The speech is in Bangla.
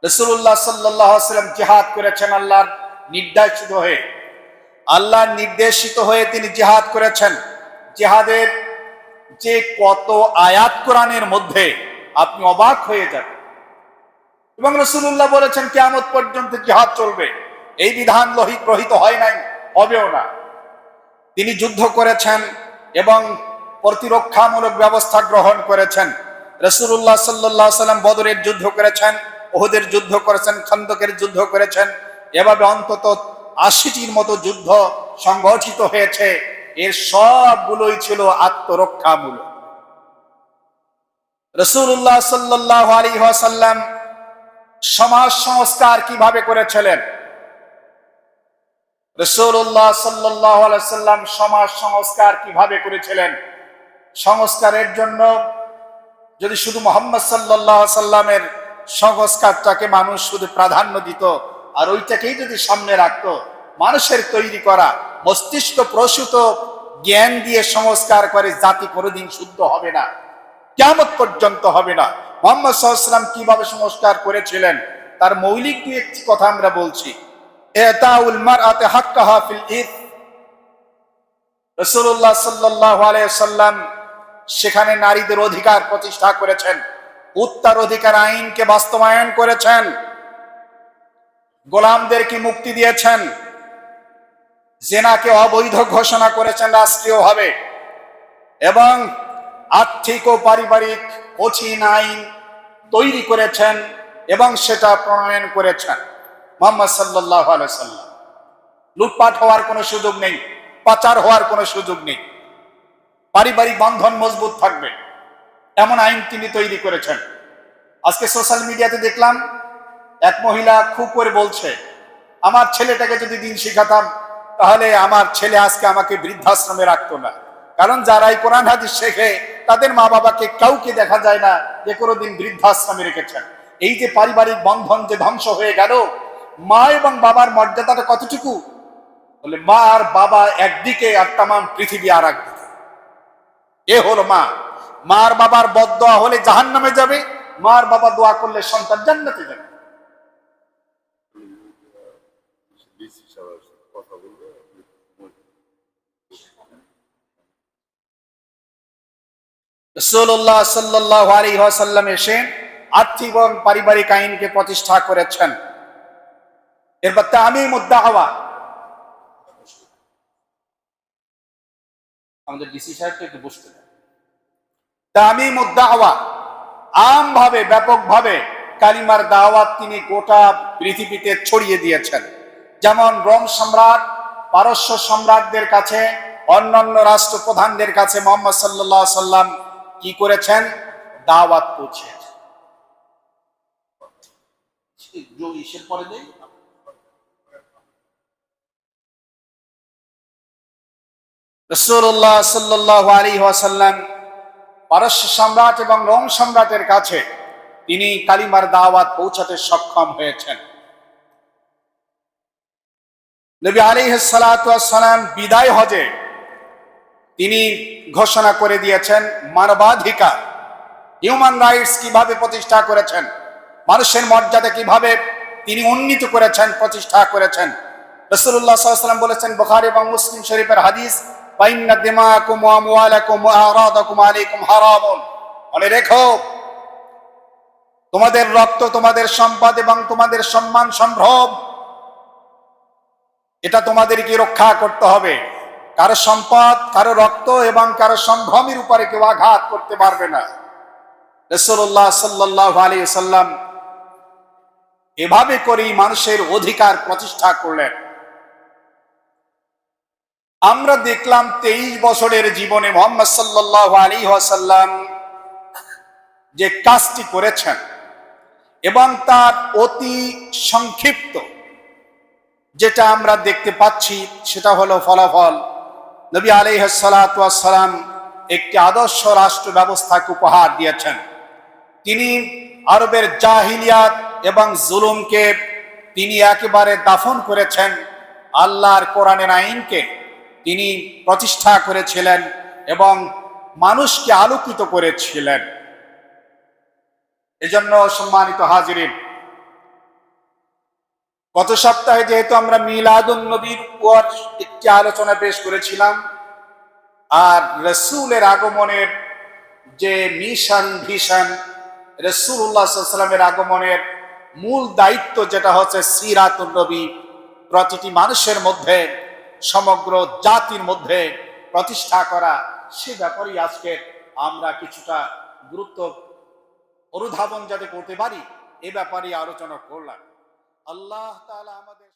রাসূলুল্লাহ সাল্লাল্লাহু আলাইহি ওয়াসাল্লাম জিহাদ করেছেন আল্লাহর নির্দেশিত হয়ে। আল্লাহর নির্দেশিত হয়ে তিনি জিহাদ করেছেন। জিহাদের যে কত আয়াত কোরআনের মধ্যে, আপনি অবাক হয়ে যাবেন। এবং রাসূলুল্লাহ বলেছেন কিয়ামত পর্যন্ত জিহাদ চলবে, এই বিধান রহিত হয় নাই, হবেও না। তিনি যুদ্ধ করেছেন এবং প্রতিরক্ষামূলক ব্যবস্থা গ্রহণ করেছেন। রাসূলুল্লাহ সাল্লাল্লাহু আলাইহি ওয়াসাল্লাম বদরের যুদ্ধ করেছেন, উহুদের যুদ্ধ করেছেন, খন্দকের যুদ্ধ করেছেন। এভাবে অন্তত ৮০টির মতো যুদ্ধ সংগঠিত হয়েছে। এর সবগুলোই ছিল আত্মরক্ষামূলক। রাসূলুল্লাহ সাল্লাল্লাহু আলাইহি ওয়াসাল্লাম সমাজ সংস্কার কিভাবে করেছিলেন? রাসূলুল্লাহ সাল্লাল্লাহু আলাইহি ওয়াসাল্লাম সমাজ সংস্কার কিভাবে করেছিলেন? সংস্কারের জন্য যদি শুধু মুহাম্মদ সাল্লাল্লাহু আলাইহি ওয়াসাল্লামের সংস্কারটাকে মানুষ শুধু প্রাধান্য দিত আর ওইটাকেই যদি সামনে রাখতো, মানুষের তৈরি করা মস্তিষ্ক প্রসূত জ্ঞান দিয়ে সংস্কার করে জাতি কোনোদিন শুদ্ধ হবে না, কিয়ামত পর্যন্ত হবে না। মুহাম্মদ সাল্লাল্লাহু আলাইহি ওয়াসাল্লাম কিভাবে সংস্কার করেছিলেন তার মৌলিক দুই একটি কথা আমরা বলছি। ইতাউল মারআতি হাক্কাহা ফিল ইথ। রাসূলুল্লাহ সাল্লাল্লাহু আলাইহি ওয়াসাল্লাম সেখানে নারীদের অধিকার প্রতিষ্ঠা করেছেন, উত্তরাধিকার আইনকে বাস্তবায়ন করেছেন, গোলামদেরকে মুক্তি দিয়েছেন, জেনাকে অবৈধ ঘোষণা করেছেন রাষ্ট্রীয়ভাবে, এবং আর্থিক ও পারিবারিক কঠিন আইন তৈরি করেছেন এবং সেটা প্রণয়ন করেছেন মুহাম্মদ সাল্লাল্লাহু আলাইহি ওয়াসাল্লাম। লুটপাট হওয়ার কোনো সুযোগ নেই, পাচার হওয়ার কোনো সুযোগ নেই, পারিবারিক বন্ধন মজবুত থাকবে, এমন আইন তিনি তৈরি করেছেন। আজকে সোশ্যাল মিডিয়াতে দেখলাম এক মহিলা খুব করে বলছে, আমার ছেলেটাকে যদি দিন শিখাতাম তাহলে আমার ছেলে আজকে আমাকে বৃদ্ধাশ্রমে রাখতো না। কারণ যারাই কোরআন হাদিস শেখে তাদের মা বাবাকে কাউকে দেখা যায় না যে কোনোদিন বৃদ্ধাশ্রমে রেখেছেন। এই যে পারিবারিক বন্ধন যে ধ্বংস হয়ে গেল, মা এবং বাবার মর্যাদাটা কতটুকু? বলে মা আর বাবা একদিকে আর তামাম পৃথিবী আর একদিকে। এ হলো মা। মার বাবার বদদোয়া হলে জাহান্নামে যাবে, মার বাবা দোয়া করলে সন্তান জান্নাতে যাবে। রাসূলুল্লাহ সাল্লাল্লাহু আলাইহি ওয়াসাল্লাম এসে আর্থিক এবং পারিবারিক আইনকে প্রতিষ্ঠা করেছেন। এরপর তামিমুদ দাওয়া, আমাদের ডিসি সাহেবকে একটু বসতে দেন। তামিমুদ দাওয়া, আমভাবে ব্যাপকভাবে কালিমার দাওয়াত তিনি গোটা পৃথিবীতে ছড়িয়ে দিয়েছেন। যেমন রোম সম্রাট, পারস্য সম্রাটদের কাছে, অন্যান্য রাষ্ট্রপ্রধানদের কাছে মুহাম্মদ সাল্লাল্লাহু আলাইহি ওয়াসাল্লাম কি করেছেন? দাওয়াত পৌঁছেছেন। রাসূলুল্লাহ সাল্লাল্লাহু আলাইহি ওয়াসাল্লাম পারস্য সম্রাট এবং রোম সম্রাটের কাছে তিনি কালিমার দাওয়াত পৌঁছাতে সক্ষম হয়েছেন। নবী আলাইহিস সালাতু ওয়াস সালাম বিদায় হজে তিনি ঘোষণা করে দিয়েছেন মানবাধিকার, হিউম্যান রাইটস কিভাবে প্রতিষ্ঠা করেছেন, মানুষের মর্যাদা কিভাবে তিনি উন্নীত করেছেন, প্রতিষ্ঠা করেছেন। রাসূলুল্লাহ সাল্লাল্লাহু আলাইহি ওয়াসাল্লাম বলেছেন, বুখারী এবং মুসলিম শরীফের হাদিস, ফাইন্না দিমাকুম ওয়া আমওয়ালাকুম ওয়া আরাদাকুম আলাইকুম হারামুন। মনে রেখো, তোমাদের রক্ত, তোমাদের সম্পদ এবং তোমাদের সম্মান সম্ভ্রম, এটা তোমাদেরকে রক্ষা করতে হবে। কারো সম্পদ, কারো রক্ত এবং কারো সম্ভ্রমের উপরে কেউ আঘাত করতে পারবে না। রাসূলুল্লাহ সাল্লাল্লাহু আলাইহি ওয়াসাল্লাম এভাবে করেই মানুষের অধিকার প্রতিষ্ঠা করলেন। আমরা দেখলাম 23 বছরের জীবনে মুহাম্মদ সাল্লাল্লাহু আলাইহি ওয়াসাল্লাম যে কাজটি করেছেন এবং তার অতি সংক্ষিপ্ত যেটা আমরা দেখতে পাচ্ছি সেটা হলো ফলাফল। নবী আলাইহিস সালাতু ওয়াস সালাম একটি আদর্শ রাষ্ট্র ব্যবস্থাকে উপহার দিয়েছেন। তিনি আরবের জাহিলিয়াত এবং জুলুমকে তিনি একেবারে দাফন করেছেন। আল্লাহর কোরআনের আইনকে তিনি প্রতিষ্ঠা করেছিলেন এবং মানুষকে আলোকিত করেছিলেন। এজন্য সম্মানিত হাজিরিন, গত সপ্তাহে যেহেতু আমরা মিলাদুন নবীর উপর একটি আলোচনা পেশ করেছিলাম, আর রসুলের আগমনের যে মিশন ভিশন, রাসূলুল্লাহ সাল্লাল্লাহু আলাইহি ওয়াসাল্লামের আগমনের মূল দায়িত্ব যেটা হচ্ছে সিরাতুন নবী, প্রতিটি মানুষের মধ্যে, সমগ্র জাতির মধ্যে প্রতিষ্ঠা করা, সে ব্যাপারেই আজকে আমরা কিছুটা গুরুত্ব অনুধাবন যাতে করতে পারি এ ব্যাপারে আলোচনা করলাম। আল্লাহ তাআলা আমাদের